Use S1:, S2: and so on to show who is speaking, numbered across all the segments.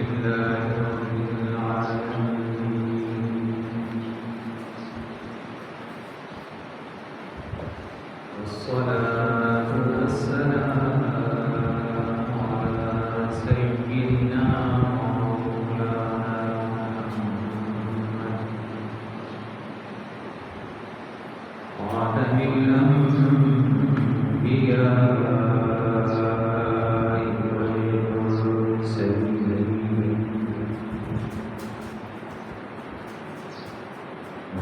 S1: لله رب العالمين، والصلاة والسلام على سيدنا ومولانا محمد خاتم الأنبياء والمرسلين،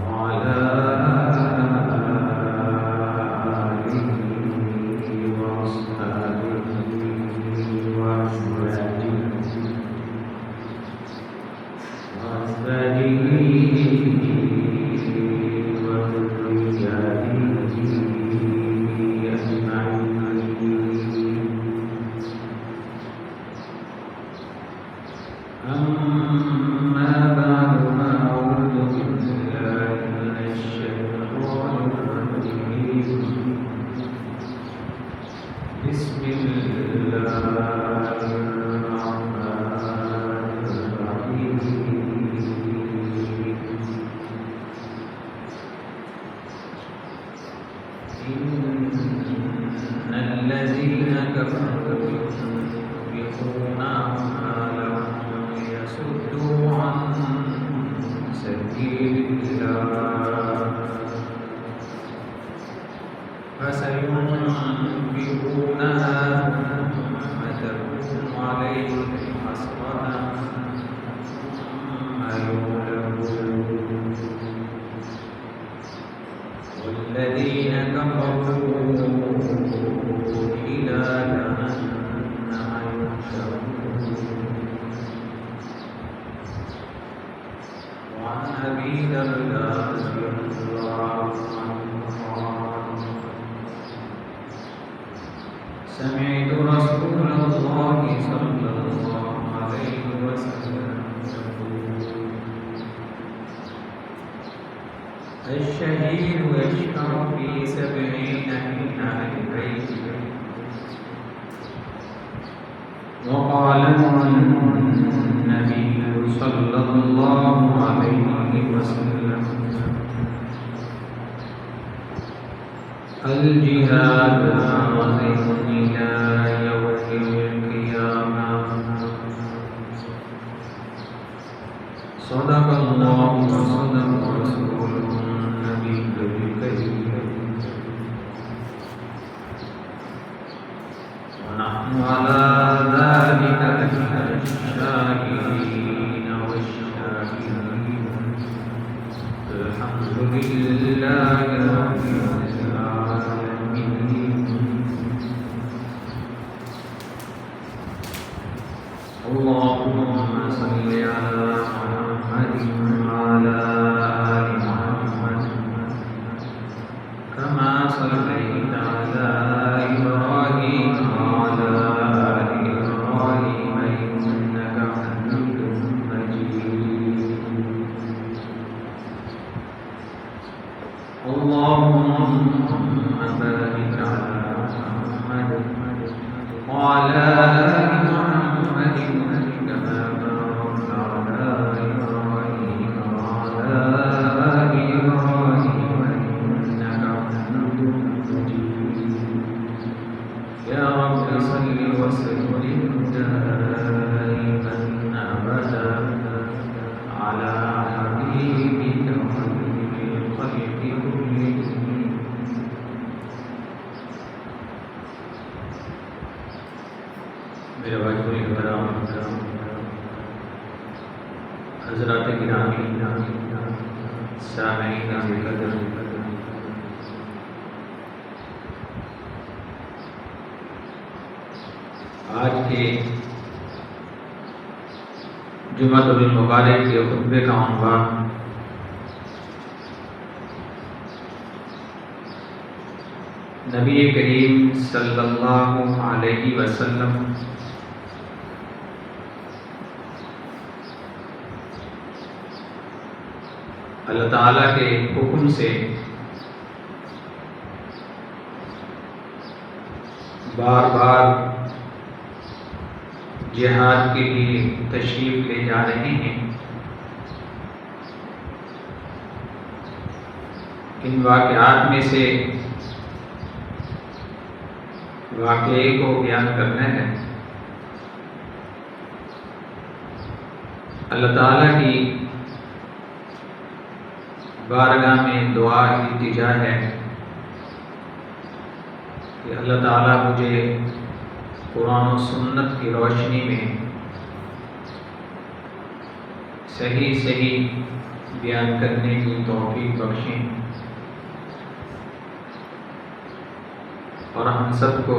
S1: وعلى آله وأصحابه وأزواجه أما بعد، فأعوذ بالله من الشيطان الرجيم. بسم الله الرحمن الرحيم. إن الذين كفروا ينفقون أموالهم ليصدوا عن سبيل الله فسينفقونها ثم تكون عليهم حسرة ثم يغلبون، والذين كفروا إلى جهنم يحشرون. وعن أبي درداء رضي الله عنه قال: سمعت رسول الله صلى الله عليه وسلم يقول: الشهيد يشفع في 70 من أهل بيته. وقال النبي صلى الله عليه وسلم: الجهاد عظيم إلى يوم القيامة. صدق الله وصدق رسوله النبي الكريم، ونحن على ذلك من الشاهدين والشاكرين. الحمد لله رب العالمين. اللهم صل على محمد وعلى آل محمد كما صليت على إبراهيم وعلى آل إبراهيم إنك حميد مجيد. اللهم بارك على محمد وعلى آل محمد كما باركت على إبراهيم وعلى آل إبراهيم إنك حميد مجيد. يا رب صل وسلم دائما أبدا على حبيبك خير الخلق كلهم. میرے بھائیو کرام، حضرات گرامی، سامعین قدر، آج کے جمعۃ المبارک کے خطبے کا عنوان نبی کریم صلی اللہ علیہ وسلم اللہ تعالیٰ کے حکم سے بار بار جہاد کے لیے تشریف لے جا رہے ہیں، ان واقعات میں سے واقعے کو بیان کرنا ہے۔ اللہ تعالیٰ کی بارگاہ میں دعا التجا ہے کہ اللہ تعالیٰ مجھے قرآن و سنت کی روشنی میں صحیح بیان کرنے کی توفیق بخشیں، اور ہم سب کو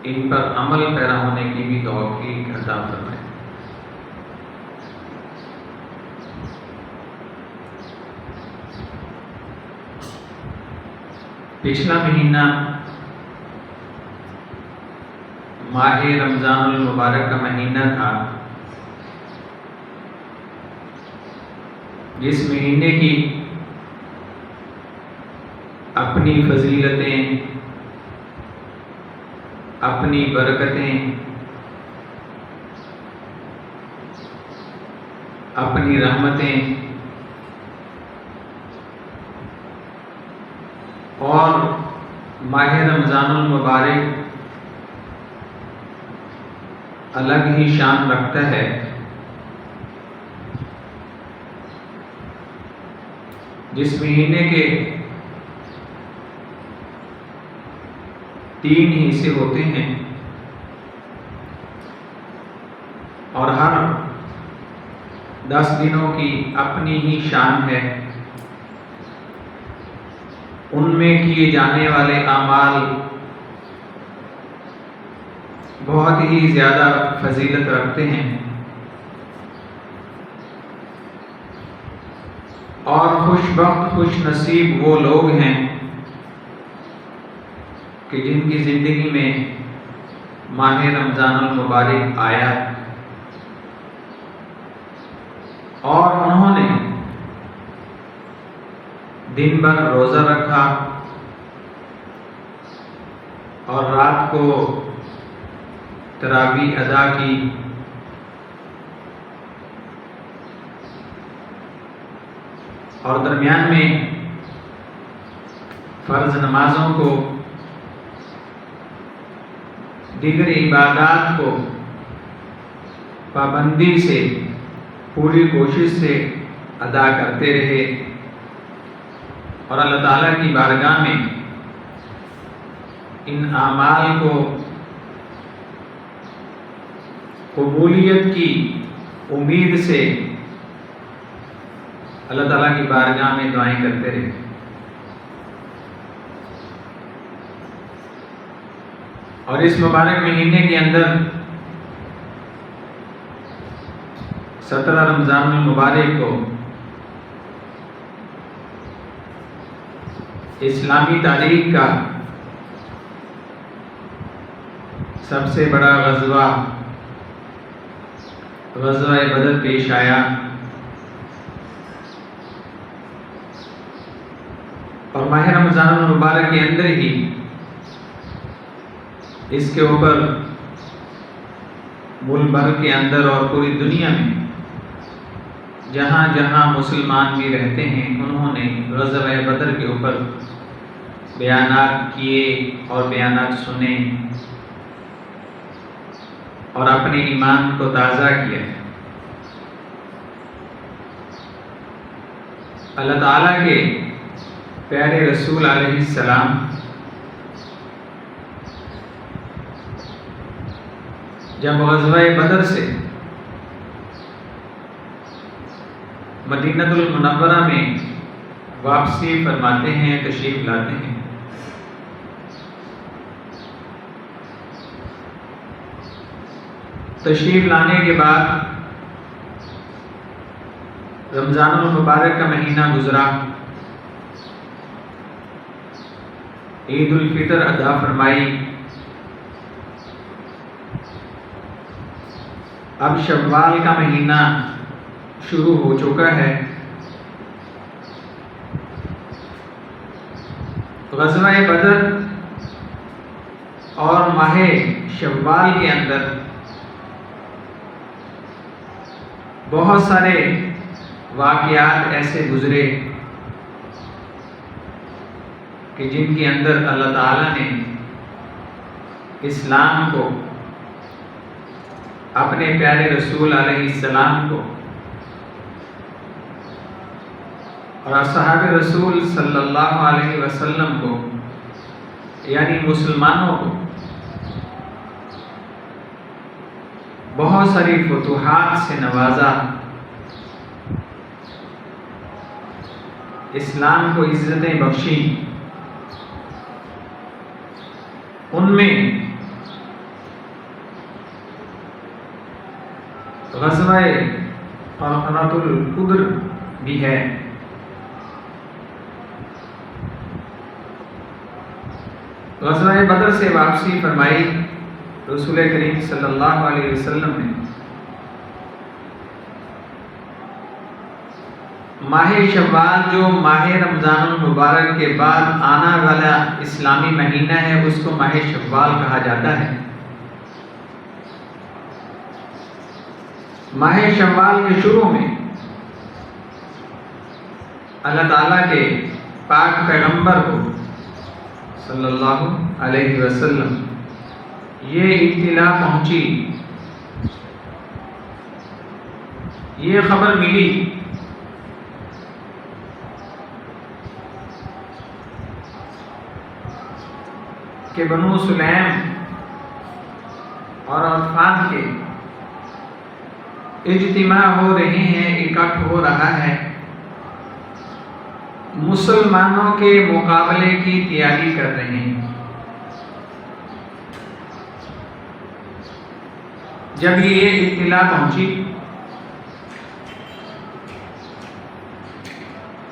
S1: ان پر عمل پیرا ہونے کی بھی توفیق عطا فرمائے۔ پچھلا مہینہ ماہ رمضان المبارک کا مہینہ تھا، جس مہینے کی اپنی فضیلتیں، اپنی برکتیں، اپنی رحمتیں اور ماہ رمضان المبارک الگ ہی شان رکھتا ہے۔ جس مہینے کے 3 حصے ہوتے ہیں اور ہر 10 دنوں کی اپنی ہی شان ہے، ان میں کیے جانے والے اعمال بہت ہی زیادہ فضیلت رکھتے ہیں، اور خوش بخت خوش نصیب وہ لوگ ہیں کہ جن کی زندگی میں ماہ رمضان المبارک آیا اور انہوں نے دن بھر روزہ رکھا اور رات کو تراویح ادا کی، اور درمیان میں فرض نمازوں کو، دیگر عبادات کو پابندی سے، پوری کوشش سے ادا کرتے رہے، اور اللہ تعالیٰ کی بارگاہ میں ان اعمال کو قبولیت کی امید سے اللہ تعالیٰ کی بارگاہ میں دعائیں کرتے رہے۔ اور اس مبارک مہینے کے اندر 17 رمضان المبارک کو اسلامی تاریخ کا سب سے بڑا غزوہ بدر پیش آیا، اور ماہ رمضان المبارک کے اندر ہی اس کے اوپر ملک بھر کے اندر اور پوری دنیا میں جہاں جہاں مسلمان بھی رہتے ہیں، انہوں نے غزوہ بدر کے اوپر بیانات کیے اور بیانات سنے اور اپنے ایمان کو تازہ کیا۔ اللہ تعالیٰ کے پیارے رسول علیہ السلام جب غزوہ بدر سے مدینہ المنورہ میں واپسی فرماتے ہیں، تشریف لاتے ہیں، تشریف لانے کے بعد رمضان المبارک کا مہینہ گزرا، عید الفطر ادا فرمائی، اب شوال کا مہینہ شروع ہو چکا ہے۔ غزوہ بدر اور ماہ شوال کے اندر بہت سارے واقعات ایسے گزرے کہ جن کے اندر اللہ تعالیٰ نے اسلام کو، اپنے پیارے رسول علیہ السلام کو اور اصحاب رسول صلی اللہ علیہ وسلم کو، یعنی مسلمانوں کو بہت ساری فتوحات سے نوازا، اسلام کو عزتیں بخشی۔ ان میں غزوہ قرقرۃ القدر بھی ہے۔ غزوہ بدر سے واپسی فرمائی رسول کریم صلی اللہ علیہ وسلم نے۔ ماہ شوال جو ماہ رمضان المبارک کے بعد آنا والا اسلامی مہینہ ہے، اس کو ماہ شوال کہا جاتا ہے۔ ماہ شوال کے شروع میں اللہ تعالیٰ کے پاک پیغمبر کو صلی اللہ علیہ وسلم یہ اطلاع پہنچی، یہ خبر ملی کہ بنو سلیم اور غطفان کے اجتماع ہو رہے ہیں، اکٹھ ہو رہا ہے، مسلمانوں کے مقابلے کی تیاری کر رہے ہیں۔ جب یہ اطلاع پہنچی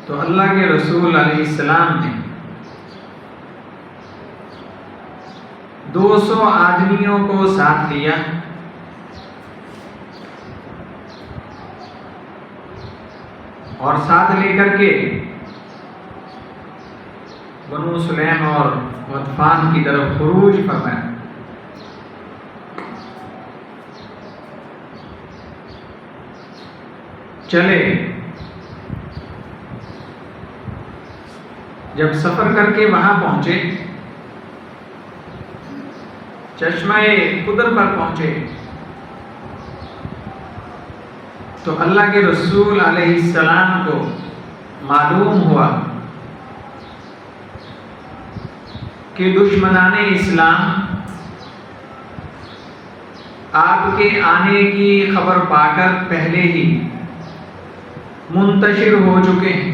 S1: تو اللہ کے رسول علیہ السلام نے 200 آدمیوں کو ساتھ لیا اور ساتھ لے کر کے بنو سلیم اور غطفان کی طرف خروج فرمایا۔ چلے، جب سفر کر کے وہاں پہنچے، چشمہ قدر پر پہنچے، تو اللہ کے رسول علیہ السلام کو معلوم ہوا کہ دشمنان اسلام آپ کے آنے کی خبر پا کر پہلے ہی منتشر ہو چکے ہیں،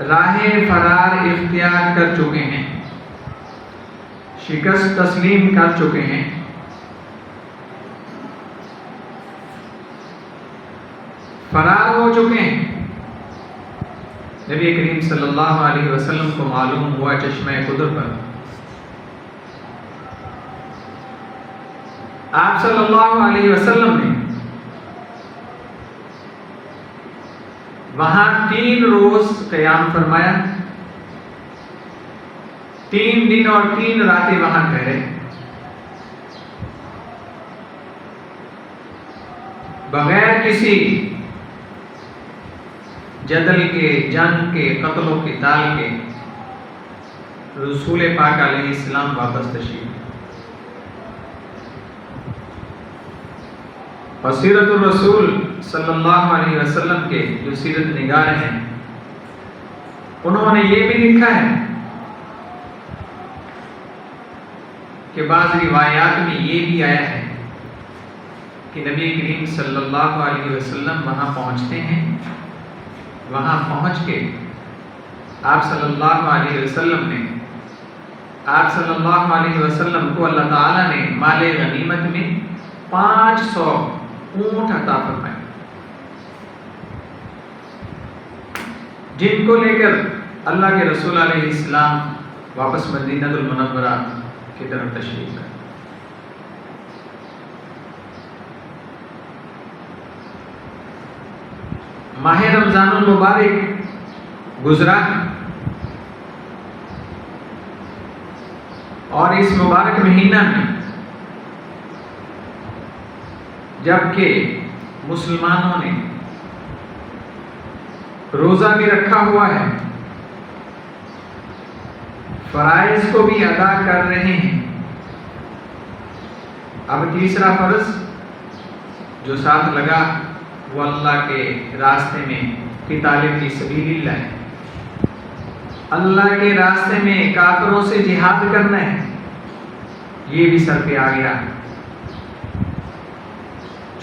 S1: راہ فرار اختیار کر چکے ہیں، شکست تسلیم کر چکے ہیں۔ فرار ہو چکے ہیں۔ نبی کریم صلی اللہ علیہ وسلم کو معلوم ہوا چشمہ قدر پر۔ آپ صلی اللہ علیہ وسلم نے وہاں 3 روز قیام فرمایا، 3 دن اور 3 راتیں وہاں ٹھہرے، بغیر کسی جدل کے، جنگ کے، قتل و قتال کے رسول پاک علیہ السلام واپس تشریف۔ اور سیرت الرسول صلی اللہ علیہ وسلم کے جو سیرت نگار ہیں، انہوں نے یہ بھی لکھا ہے کہ بعض روایات میں یہ بھی آیا ہے کہ نبی کریم صلی اللہ علیہ وسلم وہاں پہنچتے ہیں، وہاں پہنچ کے آپ صلی اللہ علیہ وسلم نے، آپ صلی اللہ علیہ وسلم کو اللہ تعالیٰ نے مال غنیمت میں 500 اونٹ عطا فرمائے، جن کو لے کر اللہ کے رسول علیہ السلام واپس مدینہ المنورہ کی طرف تشریف لائے۔ ماہ رمضان المبارک گزرا اور اس مبارک مہینہ میں جبکہ مسلمانوں نے روزہ بھی رکھا ہوا ہے، فرائض کو بھی ادا کر رہے ہیں، اب تیسرا فرض جو ساتھ لگا وہ اللہ کے راستے میں قتال فی سبیل اللہ ہے، اللہ کے راستے میں کافروں سے جہاد کرنا ہے، یہ بھی سر پہ آ گیا۔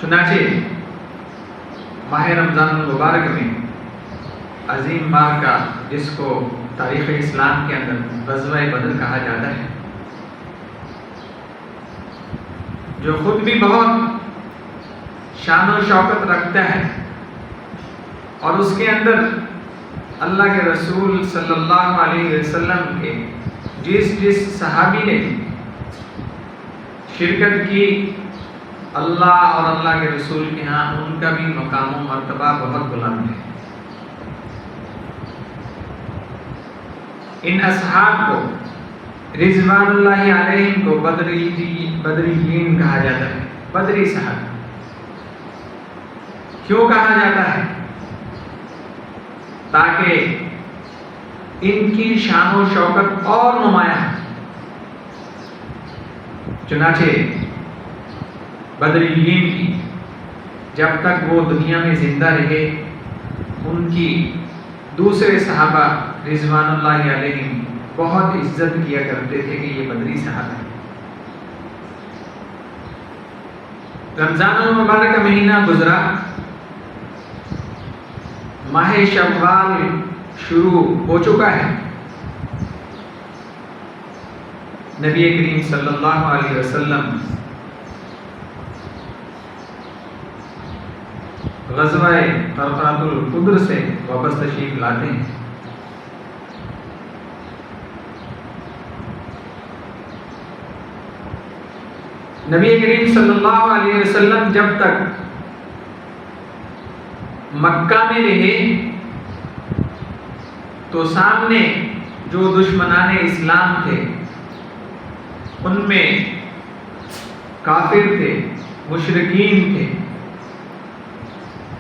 S1: چنانچہ ماہ رمضان المبارک میں عظیم ماہ کا جس کو تاریخ اسلام کے اندر غزوہ بدر کہا جاتا ہے، جو خود بھی بہت شان و شوکت رکھتا ہے، اور اس کے اندر اللہ کے رسول صلی اللہ علیہ وسلم کے جس صحابی نے شرکت کی، اللہ اور اللہ کے رسول کے ہاں ان کا بھی مقام و مرتبہ بہت بلند ہے۔ ان اصحاب کو رضوان اللہ علیہم کو بدریین کہا جاتا ہے، بدری صحابہ کیوں کہا جاتا ہے؟ تاکہ ان کی شان و شوکت اور نمایاں۔ چنانچہ بدریین کی جب تک وہ دنیا میں زندہ رہے، ان کی دوسرے صحابہ رضوان اللہ علیہم بہت عزت کیا کرتے تھے کہ یہ بدری صحابہ ہیں۔ رمضان المبارک کا مہینہ گزرا، ماہ شوال شروع ہو چکا ہے، نبی کریم صلی اللہ علیہ وسلم غزوہ طرقات القدر سے واپس تشریف لاتے ہیں۔ نبی کریم صلی اللہ علیہ وسلم جب تک مکہ میں رہے تو سامنے جو دشمنان اسلام تھے ان میں کافر تھے، مشرکین تھے،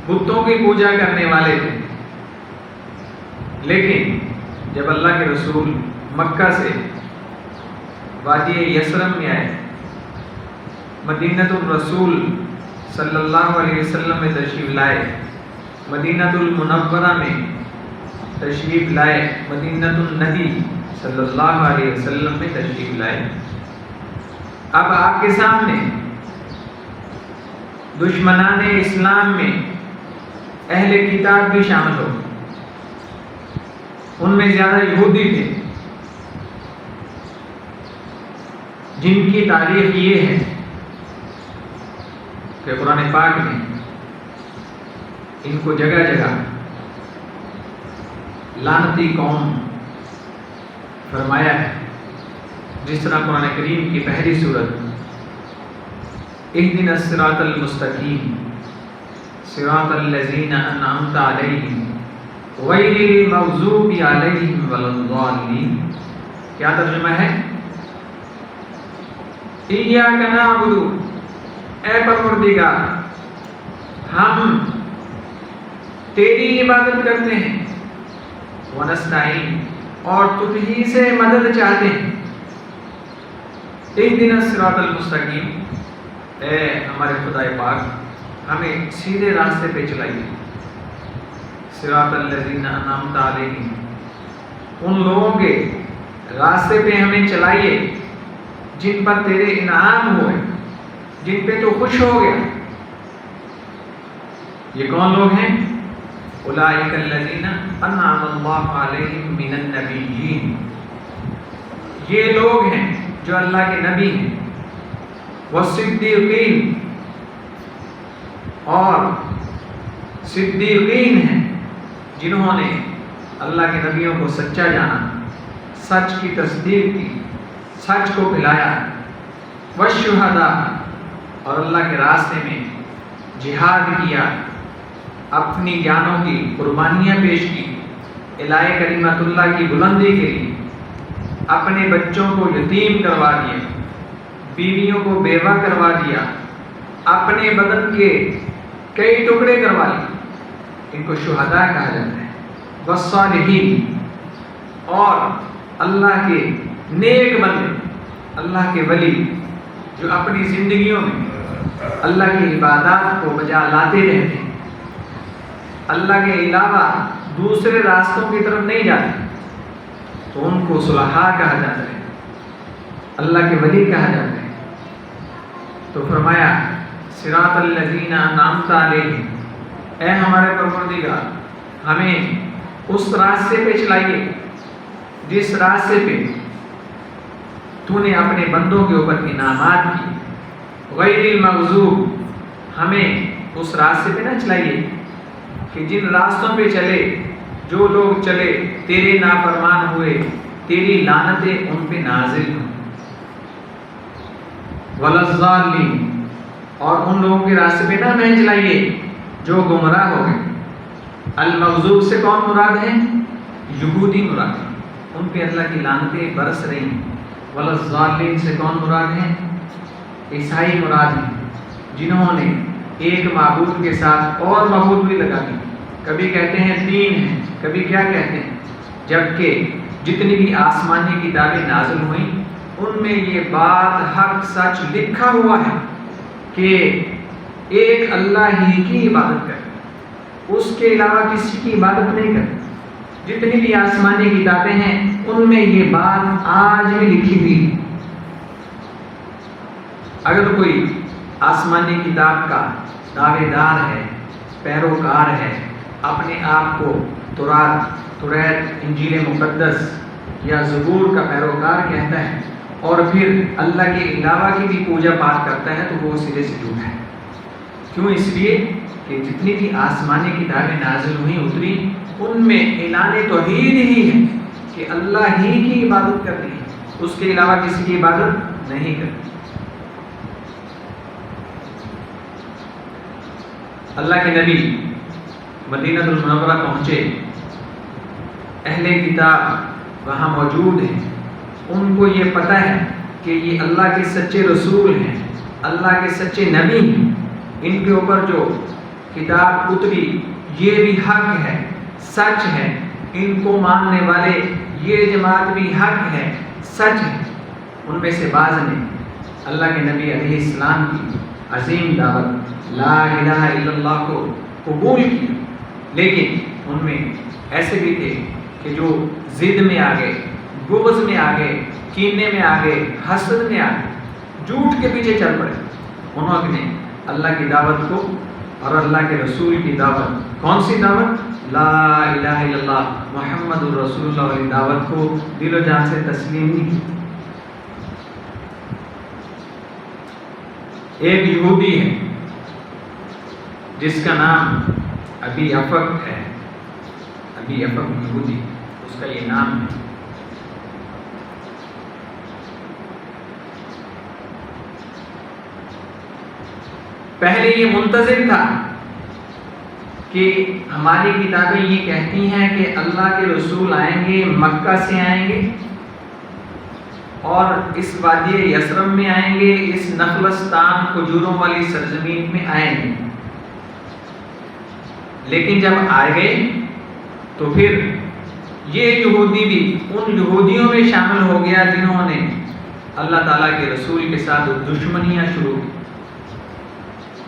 S1: بتوں کی پوجا کرنے والے تھے، لیکن جب اللہ کے رسول مکہ سے وادی یثرب میں آئے، مدینۃ الرسول صلی اللہ علیہ وسلم میں تشریف لائے، مدینۃ المنورہ میں تشریف لائے، مدینۃ النبی صلی اللہ علیہ وسلم میں تشریف لائے، اب آپ کے سامنے دشمنان اسلام میں اہل کتاب بھی شامل ہو، ان میں زیادہ یہودی تھے، جن کی تاریخ یہ ہے کہ قرآن پاک نے ان کو جگہ جگہ لعنتی قوم فرمایا ہے، جس طرح قرآن کریم کی پہلی سورت اہدنا الصراط المستقیم صراط الذین انعمت علیہم غیر المغضوب علیہم ولا الضالین، کیا ترجمہ ہے؟ ایاک نعبد، اے پروردگار ہم تیری عبادت کرتے ہیں، ونستعین اور تجھ ہی سے مدد چاہتے ہیں، اہدنا الصراط المستقیم، اے ہمارے خدا پاک ہمیں سیدھے راستے پہ چلائیے، صراط الذین انعمت علیہم، ان لوگوں کے راستے پہ ہمیں چلائیے جن پر تیرے انعام ہوئے، جن پہ تو خوش ہو گیا۔ یہ کون لوگ ہیں؟ اولئک الذین انعم اللہ علیہم من النبیین، یہ لوگ ہیں جو اللہ کے نبی ہیں، والصدیقین، اور صدیقین ہیں جنہوں نے اللہ کے نبیوں کو سچا جانا، سچ کی تصدیق کی، سچ کو پھیلایا، والشہداء، اور اللہ کے راستے میں جہاد کیا، اپنی جانوں کی قربانیاں پیش کی، الہ کلمت اللہ کی بلندی کے لیے، اپنے بچوں کو یتیم کروا دیا، بیویوں کو بیوہ کروا دیا، اپنے بدن کے کئی ٹکڑے کروا لیے، ان کو شہداء کہا جاتا ہے۔ والصالحین، اور اللہ کے نیک بندے، اللہ کے ولی جو اپنی زندگیوں میں اللہ کی عبادات کو بجا لاتے رہتے ہیں، اللہ کے علاوہ دوسرے راستوں کی طرف نہیں جاتے، تو ان کو صلحاء کہا جاتا ہے، اللہ کے ولی کہا جاتا ہے۔ تو فرمایا صراط الذین انعمت علیہم، اے ہمارے پروردگار ہمیں اس راستے پہ چلائیے جس راستے پہ تو نے اپنے بندوں کے اوپر انعامات کی، غیر المغضوب، ہمیں اس راستے پہ نہ چلائیے کہ جن راستوں پہ چلے جو لوگ چلے تیرے نافرمان ہوئے، تیری لعنتیں ان پہ نازل ہوں، ولا الضالین، اور ان لوگوں کے راستے پہ نہ نہیں چلائیے جو گمراہ ہو گئے۔ المغضوب سے کون مراد ہے؟ یہودی مراد ہے، ان پہ اللہ کی لعنتیں برس رہی ہیں۔ ولا الضالین سے کون مراد ہے؟ عیسائی مراد ہیں، جنہوں نے ایک معبود کے ساتھ اور معبود بھی لگا دی، کبھی کہتے ہیں تین ہیں، کبھی کیا کہتے ہیں، جبکہ جتنی بھی آسمانی کتابیں نازل ہوئیں ان میں یہ بات حق سچ لکھا ہوا ہے کہ ایک اللہ ہی کی عبادت کریں، اس کے علاوہ کسی کی عبادت نہیں کریں۔ جتنی بھی آسمانی کتابیں ہیں ان میں یہ بات آج بھی لکھی ہوئی ہے۔ اگر کوئی آسمانی کتاب کا دعوے دار ہے، پیروکار ہے، اپنے آپ کو تورات، انجیل مقدس یا زبور کا پیروکار کہتا ہے اور پھر اللہ کے علاوہ کی بھی پوجا پاٹ کرتا ہے، تو وہ سرے سے جھوٹا ہے۔ کیوں؟ اس لیے کہ جتنی بھی آسمانی کتابیں نازل ہوئیں اتری، ان میں اعلان توحید ہی ہے کہ اللہ ہی کی عبادت کرنی ہے، اس کے علاوہ کسی کی عبادت نہیں کرنی۔ اللہ کے نبی مدینہ المنورہ پہنچے، اہل کتاب وہاں موجود ہیں، ان کو یہ پتہ ہے کہ یہ اللہ کے سچے رسول ہیں، اللہ کے سچے نبی ہیں، ان کے اوپر جو کتاب اتری یہ بھی حق ہے، سچ ہے، ان کو ماننے والے یہ جماعت بھی حق ہے، سچ ہے۔ ان میں سے بعض نے اللہ کے نبی علیہ السلام کی عظیم دعوت لا الہ الا اللہ کو قبول کیا، لیکن ان میں ایسے بھی تھے کہ جو ضد میں آ گئے، بغض میں آ گئے، کینے میں آ گئے، حسد میں آ گئے، جھوٹ کے پیچھے چل پڑے۔ انہوں نے اللہ کی دعوت کو اور اللہ کے رسول کی دعوت، کون سی دعوت؟ لا الہ الا اللہ محمد الرسول اللہ والی دعوت کو دل و جان سے تسلیم نہیں کی۔ ایک یہودی ہے جس کا نام ابی افق ہے، ابی افق یہودی، اس کا یہ نام ہے۔ پہلے یہ منتظر تھا کہ ہماری کتابیں یہ کہتی ہیں کہ اللہ کے رسول آئیں گے، مکہ سے آئیں گے اور اس وادی یثرب میں آئیں گے، اس نخلستان کھجوروں والی سرزمین میں آئیں گے۔ لیکن جب آ گئے تو پھر یہ یہودی بھی ان یہودیوں میں شامل ہو گیا جنہوں نے اللہ تعالیٰ کے رسول کے ساتھ دشمنیاں شروع کی۔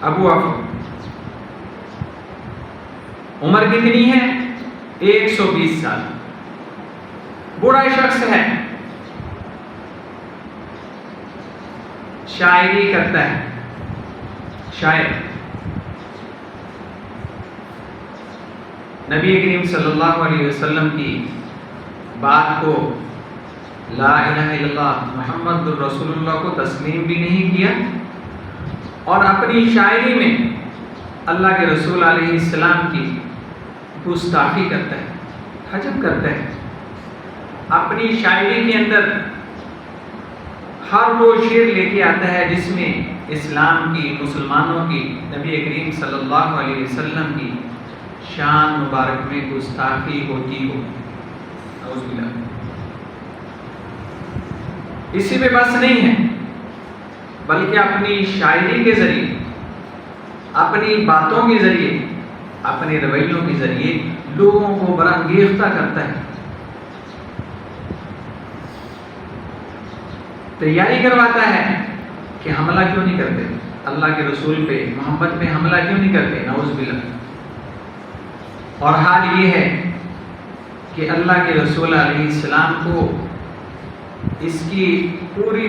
S1: ابو افق عمر کتنی ہے؟ 120 سال، بوڑھا شخص ہے، شاعری کرتا ہے، شاعر۔ نبی کریم صلی اللہ علیہ وسلم کی بات کو، لا الہ الا اللہ محمد الرسول اللہ کو تسلیم بھی نہیں کیا، اور اپنی شاعری میں اللہ کے رسول علیہ السلام کی گستاخی کرتا ہے، حجب کرتا ہے۔ اپنی شاعری کے اندر ہر وہ شعر لے کے آتا ہے جس میں اسلام کی، مسلمانوں کی، نبی کریم صلی اللہ علیہ وسلم کی شان مبارک میں گستاخی ہوتی ہو۔ نعوذ باللہ۔ اسی پہ بس نہیں ہے، بلکہ اپنی شاعری کے ذریعے، اپنی باتوں کے ذریعے، اپنے رویوں کے ذریعے لوگوں کو برانگیختہ کرتا ہے، تیاری کرواتا ہے کہ حملہ کیوں نہیں کرتے، اللہ کے رسول پہ، محمد پہ حملہ کیوں نہیں کرتے، نعوذ باللہ۔ اور حال یہ ہے کہ اللہ کے رسول علیہ السلام کو اس کی پوری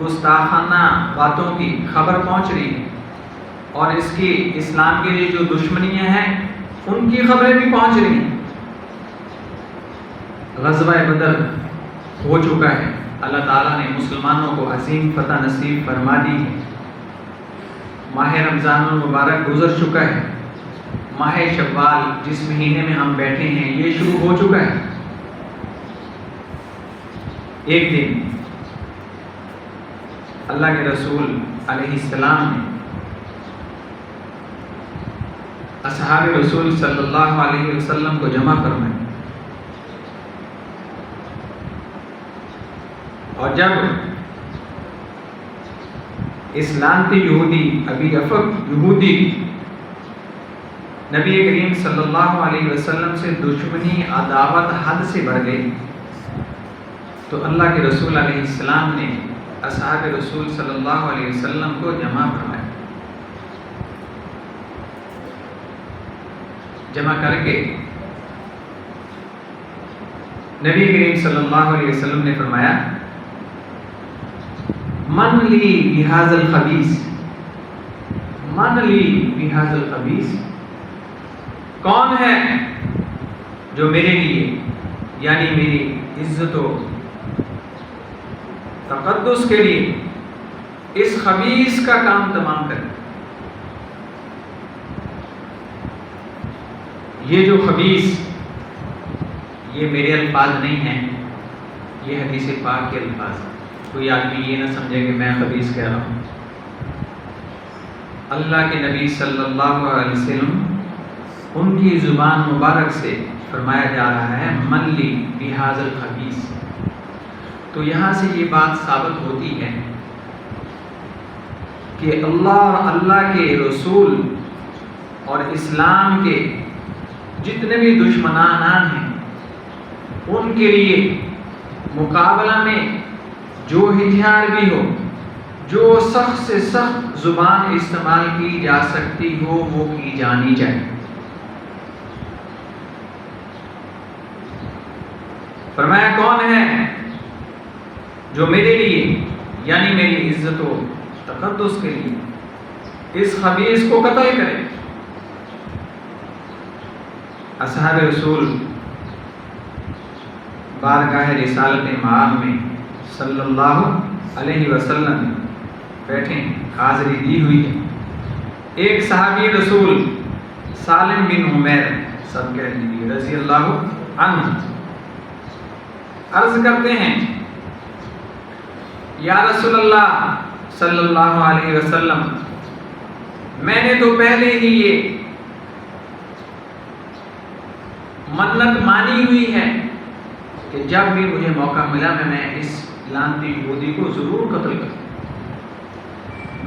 S1: گستاخانہ باتوں کی خبر پہنچ رہی ہے، اور اس کی اسلام کے لیے جو دشمنیاں ہیں ان کی خبریں بھی پہنچ رہی ہیں۔ غزوہ بدر ہو چکا ہے، اللہ تعالیٰ نے مسلمانوں کو عظیم فتح نصیب فرما دی ہے، ماہ رمضان المبارک گزر چکا ہے، ماہ شوال جس مہینے میں ہم بیٹھے ہیں یہ شروع ہو چکا ہے۔ ایک دن اللہ کے رسول علیہ السلام نے اصحاب رسول صلی اللہ علیہ وسلم کو جمع فرمایا، اور جب اس لعنتی یہودی ابی افق یہودی نبی کریم صلی اللہ علیہ وسلم سے دشمنی عداوت حد سے بڑھ گئی، تو اللہ کے رسول علیہ السلام نے اصحاب رسول صلی اللہ علیہ وسلم کو جمع فرمایا، جمع کر کے نبی کریم صلی اللہ علیہ وسلم نے فرمایا، من لی بہذا الخبیث، من لی بہذا الخبیث، کون ہے جو میرے لیے یعنی میری عزت و تقدس کے لیے اس خبیث کا کام تمام کرے۔ یہ جو خبیث، یہ میرے الفاظ نہیں ہیں، یہ حدیث پاک کے الفاظ ہیں، کوئی آدمی یہ نہ سمجھے کہ میں خبیث کہہ رہا ہوں۔ اللہ کے نبی صلی اللہ علیہ وسلم ان کی زبان مبارک سے فرمایا جا رہا ہے من لی بہذا الخبیث۔ تو یہاں سے یہ بات ثابت ہوتی ہے کہ اللہ اور اللہ کے رسول اور اسلام کے جتنے بھی دشمنان ہیں ان کے لیے مقابلہ میں جو ہتھیار بھی ہو، جو سخت سے سخت زبان استعمال کی جا سکتی ہو وہ کی جانی چاہیے۔ فرمایا کون ہے جو میرے لیے یعنی میری عزت و تقدس کے لیے اس خبیث کو قتل کرے۔ اصحاب رسول بارگاہ رسالت معاب میں صلی اللہ علیہ وسلم بیٹھے ہیں، حاضری دی ہوئی ہے۔ ایک صحابی رسول سالم بن عمیر سب کہہ لیجیے رضی اللہ عنہ عرض کرتے ہیں، یا رسول اللہ صلی اللہ علیہ وسلم، میں نے تو پہلے ہی یہ منت مانی ہوئی ہے کہ جب بھی مجھے موقع ملا میں اس لعنتی یہودی کو ضرور قتل کروں،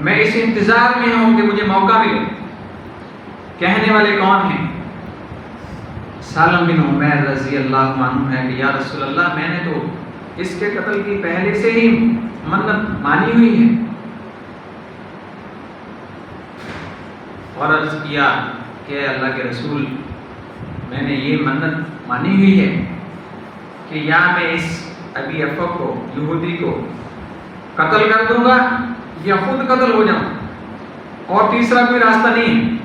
S1: میں اس انتظار میں ہوں کہ مجھے موقع ملے۔ کہنے والے کون ہیں؟ سالم بن عمیر رضی اللہ عنہ ہے کہ یا رسول اللہ میں نے تو اس کے قتل کی پہلے سے ہی منت مانی ہوئی ہے، اور عرض کیا کہ اللہ کے رسول میں نے یہ منت مانی ہوئی ہے کہ یا میں اس ابی افق کو یہودی کو قتل کر دوں گا یا خود قتل ہو جاؤں، اور تیسرا کوئی راستہ نہیں ہے۔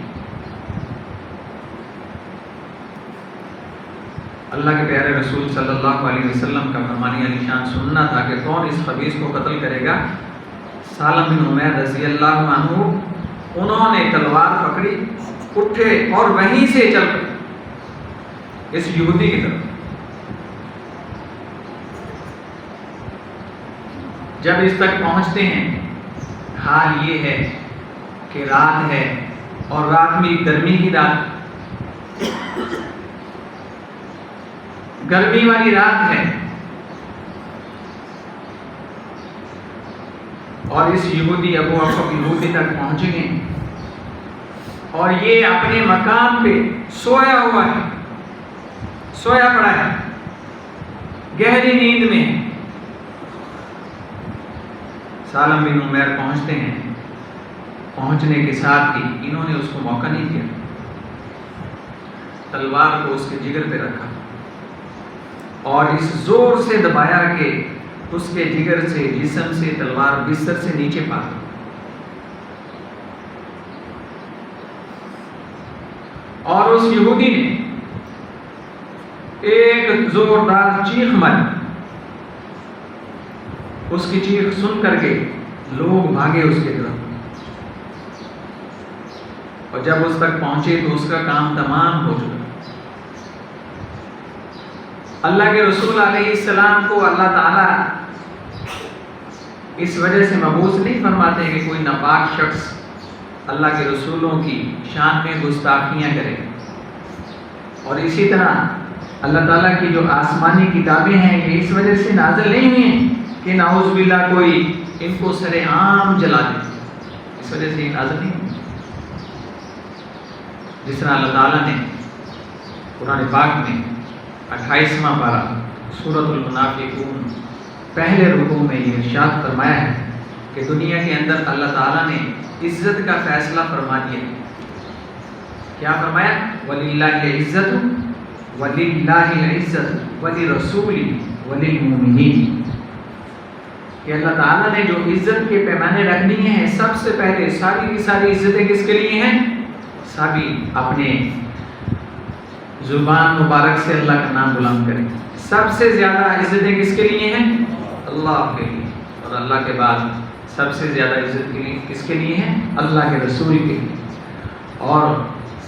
S1: اللہ کے پیارے رسول صلی اللہ علیہ وسلم کا فرمان علی شان سننا تھا کہ کون اس خبیث کو قتل کرے گا۔ سالم بن عمیر رضی اللہ عنہ انہوں نے تلوار پکڑی، اٹھے اور وہیں سے چل پڑے اس یہودی کی طرف۔ جب اس تک پہنچتے ہیں، حال یہ ہے کہ رات ہے اور رات میں گرمی کی رات، گرمی والی رات ہے، اور اس یہودی ابو اقب یہودی تک پہنچ گئے اور یہ اپنے مقام پہ سویا ہوا ہے، سویا پڑا ہے، گہری نیند میں ہے۔ سالم بن عمیر پہنچتے ہیں، پہنچنے کے ساتھ ہی انہوں نے اس کو موقع نہیں دیا، تلوار کو اس کے جگر پہ رکھا اور اس زور سے دبایا کہ اس کے جگر سے، جسم سے تلوار بستر سے نیچے پا گئی۔ اور اس یہودی نے ایک زوردار چیخ ماری، اس کی چیخ سن کر کے لوگ بھاگے اس کے طرف، اور جب اس تک پہنچے تو اس کا کام تمام ہو چکا۔ اللہ کے رسول علیہ السلام کو اللہ تعالیٰ اس وجہ سے مبعوث نہیں فرماتے کہ کوئی ناپاک شخص اللہ کے رسولوں کی شان میں گستاخیاں کرے، اور اسی طرح اللہ تعالیٰ کی جو آسمانی کتابیں ہیں یہ اس وجہ سے نازل نہیں ہوئی ہیں کہ نعوذ باللہ کوئی ان کو سر عام جلا دے، اس وجہ سے یہ نازل نہیں ہوئی۔ جس طرح اللہ تعالیٰ نے قرآن پاک میں 28واں پارہ سورۃ المنافقون پہلے رکوع میں یہ ارشاد فرمایا ہے کہ دنیا کے اندر اللہ تعالیٰ نے عزت کا فیصلہ فرما دیا۔ کیا فرمایا؟ وَلِلَّهِ الْعِزَّةُ وَلِلَّهِ الْعِزَّةُ وَلِرَسُولِهِ وَلِلْمُؤْمِنِينَ کہ اللہ تعالیٰ نے جو عزت کے پیمانے رکھنی ہیں، سب سے پہلے ساری کی ساری عزتیں کس کے لیے ہیں؟ سبھی اپنے زبان مبارک سے اللہ کا نام بلند کریں۔ سب سے زیادہ عزتیں کس کے لیے ہیں؟ اللہ کے لیے، اور اللہ کے بعد سب سے زیادہ عزت کے لیے کس کے لیے ہیں؟ اللہ کے رسول کے لیے، اور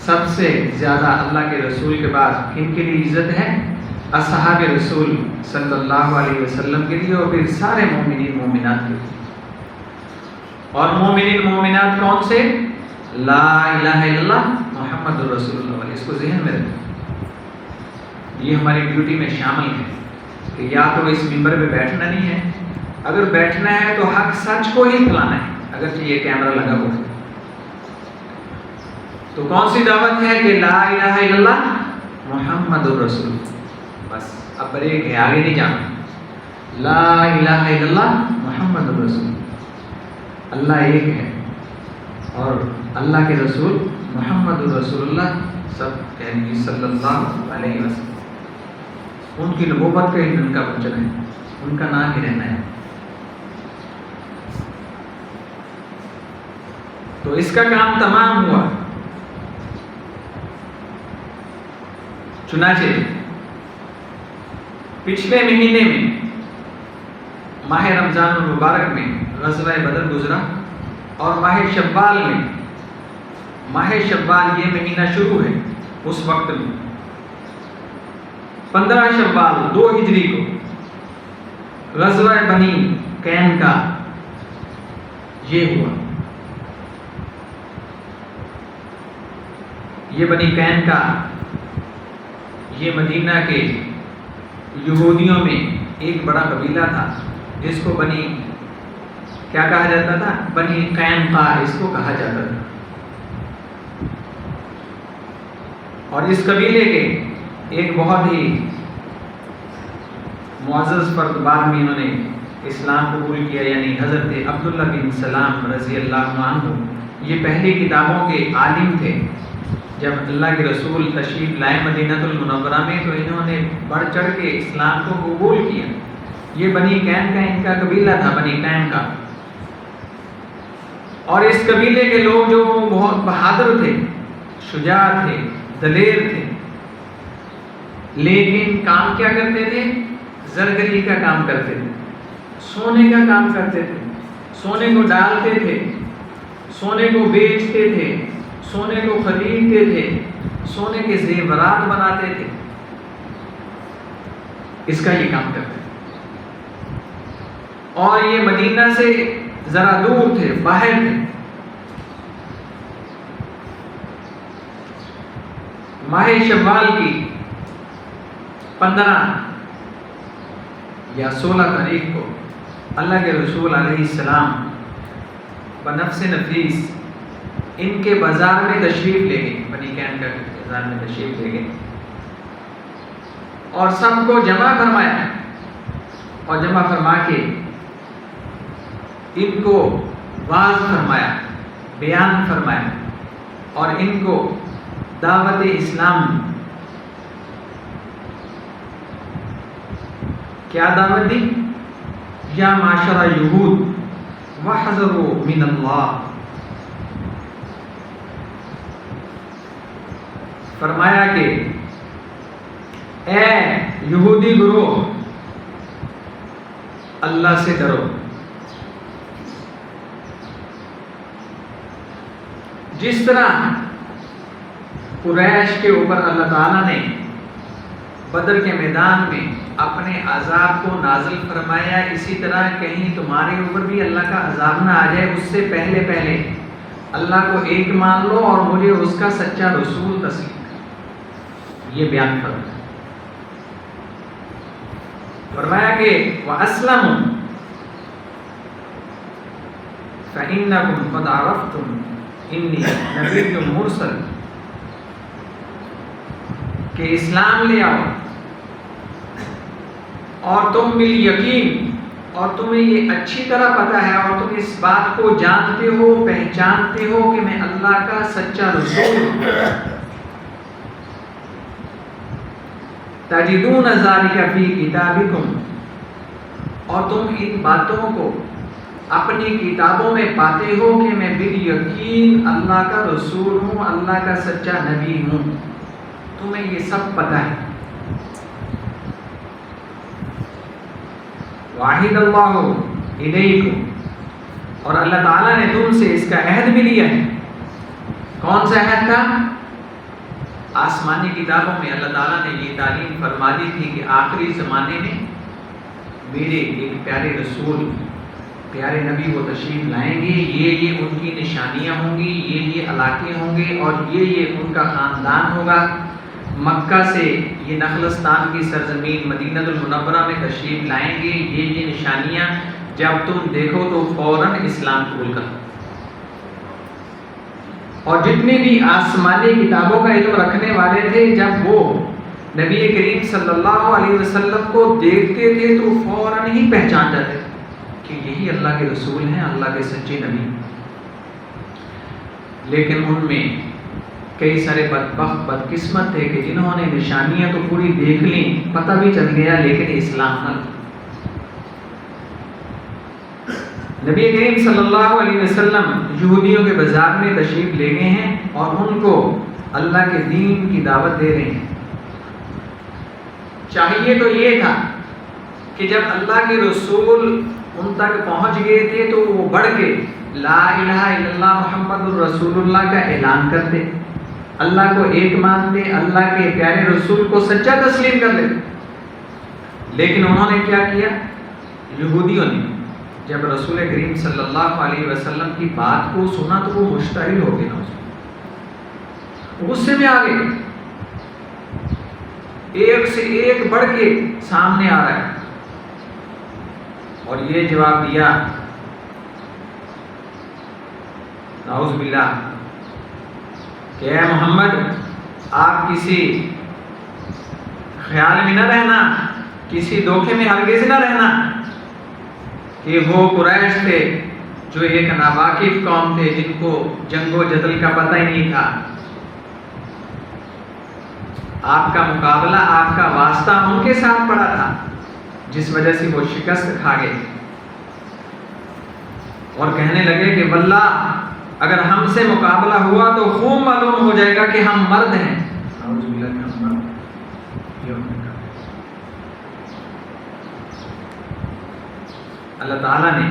S1: سب سے زیادہ اللہ کے رسول کے بعد کن کے لیے عزت ہے؟ اصحاب رسول صلی اللہ علیہ وسلم کے لیے، اور پھر سارے مومنین مومنات کے لیے۔ اور مومنین مومنات کون سے؟ لا الہ الا اللہ محمد رسول اللہ علیہ، اس کو ذہن میں رکھیں، یہ ہماری ڈیوٹی میں شامل ہے کہ یا تو اس ممبر پہ بیٹھنا نہیں ہے، اگر بیٹھنا ہے تو حق سچ کو ہی پھیلانا ہے، اگرچہ یہ کیمرہ لگا ہوا ہے۔ تو کون سی دعوت ہے کہ لا الہ الا اللہ محمد رسول، بس اب بریک ہے، آگے نہیں جانا۔ لا الہ الا اللہ محمد رسول، اللہ ایک ہے اور اللہ کے رسول محمد رسول اللہ صلی اللہ علیہ وسلم، ان کی نبوت کا ہی ان کا وچن ہے، ان کا نام ہی رہنا ہے۔ تو اس کا کام تمام ہوا۔ چنانچہ پچھلے مہینے میں ماہ رمضان المبارک میں غزوہ بدر گزرا، اور ماہ شوال میں، ماہ شوال یہ مہینہ شروع ہے، اس وقت میں 15 شوال 2 ہجری کو غزوہ بنی قین کا یہ ہوا۔ یہ بنی قین کا، یہ مدینہ کے یہودیوں میں ایک بڑا قبیلہ تھا جس کو بنی کیا کہا جاتا تھا؟ بنی قینقاع اس کو کہا جاتا تھا۔ اور اس قبیلے کے ایک بہت ہی معزز فرد بعد میں انہوں نے اسلام قبول کیا، یعنی حضرت عبداللہ بن سلام رضی اللہ عنہ۔ یہ پہلی کتابوں کے عالم تھے۔ جب اللہ کے رسول تشریف لائے مدینہ المنورہ میں تو انہوں نے بڑھ چڑھ کے اسلام کو قبول کیا۔ یہ بنی قین کا ان کا قبیلہ تھا، بنی قین کا۔ اور اس قبیلے کے لوگ جو بہت بہادر تھے، شجاع تھے، دلیر تھے، لیکن کام کیا کرتے تھے؟ زرگری کا کام کرتے تھے، سونے کا کام کرتے تھے، سونے کو ڈالتے تھے، سونے کو بیچتے تھے، سونے کو خریدتے تھے، سونے کے زیورات بناتے تھے، اس کا یہ کام کرتے تھے۔ اور یہ مدینہ سے ذرا دور تھے، باہر تھے۔ ماہ شوال کی 15 یا 16 تاریخ کو اللہ کے رسول علیہ السلام بنفس نفیس ان کے بازار میں تشریف لے گئے، بنی کینعان کا بازار میں تشریف لے گئے اور سب کو جمع فرمایا، اور جمع فرما کے ان کو واعظ فرمایا، بیان فرمایا، اور ان کو دعوت اسلام کیا دعوت دی؟ یا معاشر یہود وحذروا من اللہ، فرمایا کہ اے یہودی گروہ اللہ سے ڈرو۔ جس طرح قریش کے اوپر اللہ تعالیٰ نے بدر کے میدان میں اپنے عذاب کو نازل فرمایا، اسی طرح کہیں تمہارے اوپر بھی اللہ کا عذاب نہ آ جائے، اس سے پہلے پہلے اللہ کو ایک مان لو اور مجھے اس کا سچا رسول تسلیم کرو، یہ بیان فرمایا کہ وَأَسْلَمُوا فَإِنَّكُمْ قَدْ عَرَفْتُمْ إِنِّي نَبِيٌّ مُرْسَلٌ، کہ اسلام لے آؤ اور تم بال یقین، اور تمہیں یہ اچھی طرح پتہ ہے اور تم اس بات کو جانتے ہو، پہچانتے ہو کہ میں اللہ کا سچا رسول ہوں۔ تجدون ذلک فی کتابکم، اور تم ان باتوں کو اپنی کتابوں میں پاتے ہو کہ میں بالیقین اللہ کا رسول ہوں، اللہ کا سچا نبی ہوں، تمہیں یہ سب پتہ ہے۔ واحد اللہ الیکم، اور اللہ تعالیٰ نے تم سے اس کا عہد بھی لیا ہے۔ کون سا عہد تھا؟ آسمانی کتابوں میں اللہ تعالیٰ نے یہ تعلیم فرما دی تھی کہ آخری زمانے میں میرے ایک پیارے رسول، پیارے نبی وہ تشریف لائیں گے، یہ ان کی نشانیاں ہوں گی، یہ علاقے ہوں گے، اور یہ ان کا خاندان ہوگا۔ مکہ سے یہ نخلستان کی سرزمین مدینہ المنورہ میں تشریف لائیں گے، یہ نشانیاں جب تم دیکھو تو فوراً اسلام قبول کرو۔ اور جتنے بھی آسمانی کتابوں کا علم رکھنے والے تھے، جب وہ نبی کریم صلی اللہ علیہ وسلم کو دیکھتے تھے تو فوراً ہی پہچان جاتے کہ یہی اللہ کے رسول ہیں، اللہ کے سچے نبی۔ لیکن ان میں کئی سارے بدبخت بدقسمت تھے کہ جنہوں نے نشانیاں تو پوری دیکھ لیں، پتہ بھی چل گیا، لیکن اسلام نہ۔ نبی کریم صلی اللہ علیہ وسلم یہودیوں کے بازار میں تشریف لے گئے ہیں اور ان کو اللہ کے دین کی دعوت دے رہے ہیں۔ چاہیے تو یہ تھا کہ جب اللہ کے رسول ان تک پہنچ گئے تھے تو وہ بڑھ کے لا الہ الا اللہ محمد الرسول اللہ کا اعلان کرتے، اللہ کو ایک مانتے، اللہ کے پیارے رسول کو سچا تسلیم کر لیتے۔ لیکن انہوں نے کیا کیا؟ یہودیوں نے جب رسول کریم صلی اللہ علیہ وسلم کی بات کو سنا تو وہ مشتعل ہو گئے، غصے میں آ گئے، ایک سے ایک بڑھ کے سامنے آ رہا ہے، اور یہ جواب دیا نعوذ باللہ کہ اے محمد، آپ کسی خیال میں نہ رہنا، کسی دھوکے میں ہرگز نہ رہنا کہ وہ قریش تھے جو ایک ناواقف قوم تھے، جن کو جنگ و جدل کا پتہ ہی نہیں تھا۔ آپ کا مقابلہ، آپ کا واسطہ ان کے ساتھ پڑا تھا، جس وجہ سے وہ شکست کھا گئے، اور کہنے لگے کہ واللہ اگر ہم سے مقابلہ ہوا تو خوب معلوم ہو جائے گا کہ ہم مرد ہیں۔ اللہ تعالیٰ نے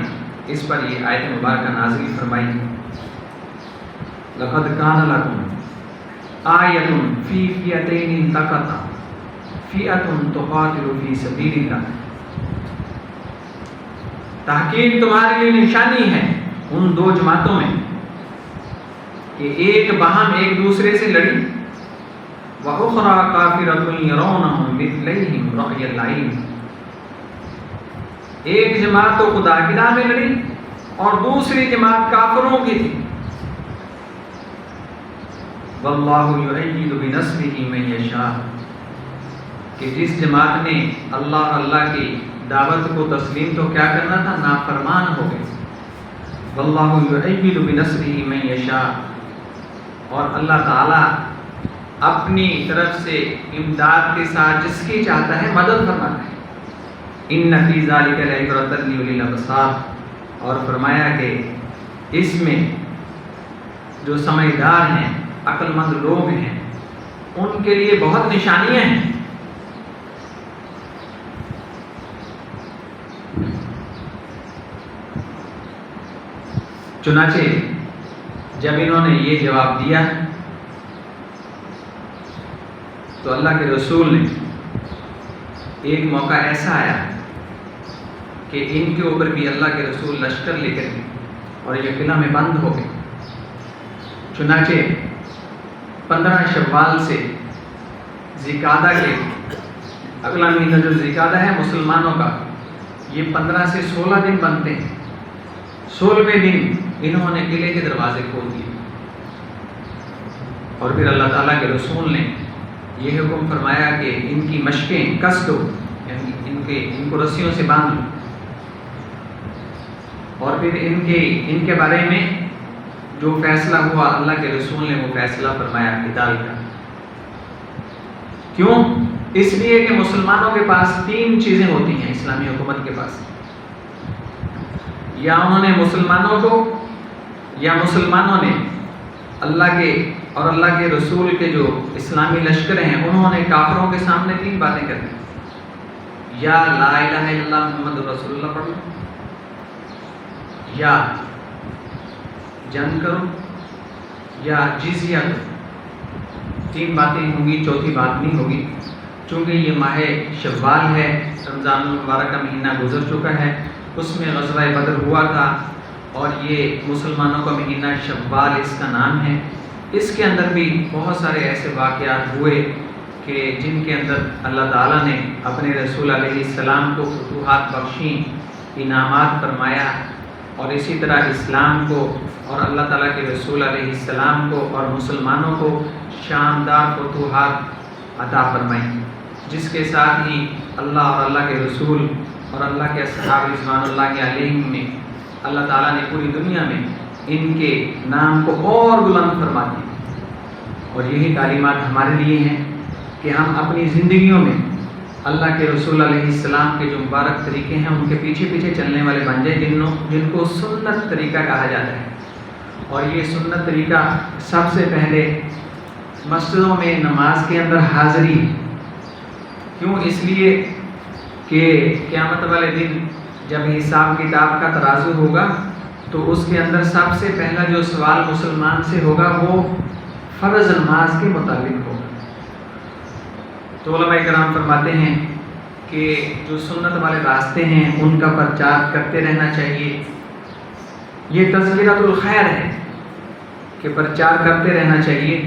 S1: اس پر یہ آیت مبارکہ نازل فرمائی، لَقَدْ كَانَ لَكُمْ آیَةٌ فِي فِئَتَيْنِ الْتَقَتَا فِئَةٌ تُقَاتِلُ فِي سَبِیلِ اللَّهِ، تحقیق تمہارے لیے نشانی ہے ان دو جماعتوں میں کہ ایک باہم ایک دوسرے سے لڑی، وَأُخْرَى كَافِرَةٌ يَرَوْنَهُمْ مِثْلَيْهِمْ رَأْيَ الْعَيْنِ، ایک جماعت تو خدا کی راہ میں لڑی اور دوسری جماعت کافروں کی تھی. واللہ یؤید بنصرہ من یشاء، کہ جس جماعت نے اللہ کی دعوت کو تسلیم تو کیا کرنا تھا، نافرمان ہو گئے. واللہ یؤید بنصرہ من یشاء، اور اللہ تعالی اپنی طرف سے امداد کے ساتھ جس کی چاہتا ہے مدد فرماتا ہے. ان فی ذلک لعبرۃ لأولی الابصار، اور فرمایا کہ اس میں جو سمجھدار ہیں، عقل مند لوگ ہیں، ان کے لیے بہت نشانیاں ہیں. چنانچہ جب انہوں نے یہ جواب دیا تو اللہ کے رسول نے ایک موقع ایسا آیا کہ ان کے اوپر بھی اللہ کے رسول لشکر لے کر گئے اور یہ قلعہ میں بند ہو گئے. چنانچہ 15 شوال سے ذیقعدہ کے اگلا مہینہ جو ذیقعدہ ہے مسلمانوں کا، یہ 15 سے 16 دن بنتے ہیں. 16ویں دن انہوں نے قلعے کے دروازے کھول دیے اور پھر اللہ تعالیٰ کے رسول نے یہ حکم فرمایا کہ ان کی مشقیں کس دو، یعنی ان کو رسیوں سے باندھ لو. اور پھر ان کے بارے میں جو فیصلہ ہوا اللہ کے رسول نے وہ فیصلہ فرمایا قتال کا. کیوں؟ اس لیے کہ مسلمانوں کے پاس 3 چیزیں ہوتی ہیں اسلامی حکومت کے پاس. یا انہوں نے مسلمانوں کو، یا مسلمانوں نے اللہ کے اور اللہ کے رسول کے جو اسلامی لشکر ہیں انہوں نے کافروں کے سامنے 3 باتیں کرنی. یا لا الہ الا اللہ محمد رسول اللہ پڑھ لو، یا جنگ کرو، یا جزیہ دو. 3 باتیں ہوں گی، چوتھی بات نہیں ہوگی. چونکہ یہ ماہ شوال ہے، رمضان المبارک کا مہینہ گزر چکا ہے، اس میں غزوہ بدر ہوا تھا اور یہ مسلمانوں کا مہینہ شوال اس کا نام ہے. اس کے اندر بھی بہت سارے ایسے واقعات ہوئے کہ جن کے اندر اللہ تعالیٰ نے اپنے رسول علیہ السلام کو فتوحات بخشیں، انعامات فرمایا، اور اسی طرح اسلام کو اور اللہ تعالیٰ کے رسول علیہ السلام کو اور مسلمانوں کو شاندار فتوحات عطا فرمائیں، جس کے ساتھ ہی اللہ اور اللہ کے رسول اور اللہ کے اصحاب رضوان اللہ علیہم نے اللہ تعالیٰ نے پوری دنیا میں ان کے نام کو اور بلند فرما دی. اور یہی تعلیمات ہمارے لیے ہیں کہ ہم اپنی زندگیوں میں اللہ کے رسول علیہ السلام کے جو مبارک طریقے ہیں ان کے پیچھے پیچھے چلنے والے بن جائیں، جن کو سنت طریقہ کہا جاتا ہے. اور یہ سنت طریقہ سب سے پہلے مسجدوں میں نماز کے اندر حاضری. کیوں؟ اس لیے کہ قیامت والے دن جب حساب کتاب کا ترازو ہوگا تو اس کے اندر سب سے پہلا جو سوال مسلمان سے ہوگا وہ فرض نماز کے متعلق ہوگا. تو علماء کرام فرماتے ہیں کہ جو سنت والے راستے ہیں ان کا پرچار کرتے رہنا چاہیے. یہ تذکرۃ الخیر ہے کہ پرچار کرتے رہنا چاہیے،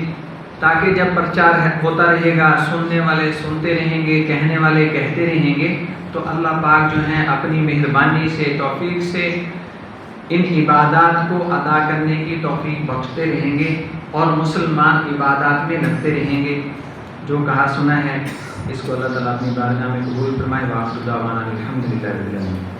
S1: تاکہ جب پرچار ہوتا رہے گا، سننے والے سنتے رہیں گے، کہنے والے کہتے رہیں گے، تو اللہ پاک جو ہیں اپنی مہربانی سے، توفیق سے ان عبادات کو ادا کرنے کی توفیق بخشتے رہیں گے اور مسلمان عبادات میں لگتے رہیں گے. جو کہا سنا ہے اس کو اللہ تعالیٰ اپنی بارگاہ میں قبول فرمائے. وآخر دعوانا الحمدللہ رب العالمین.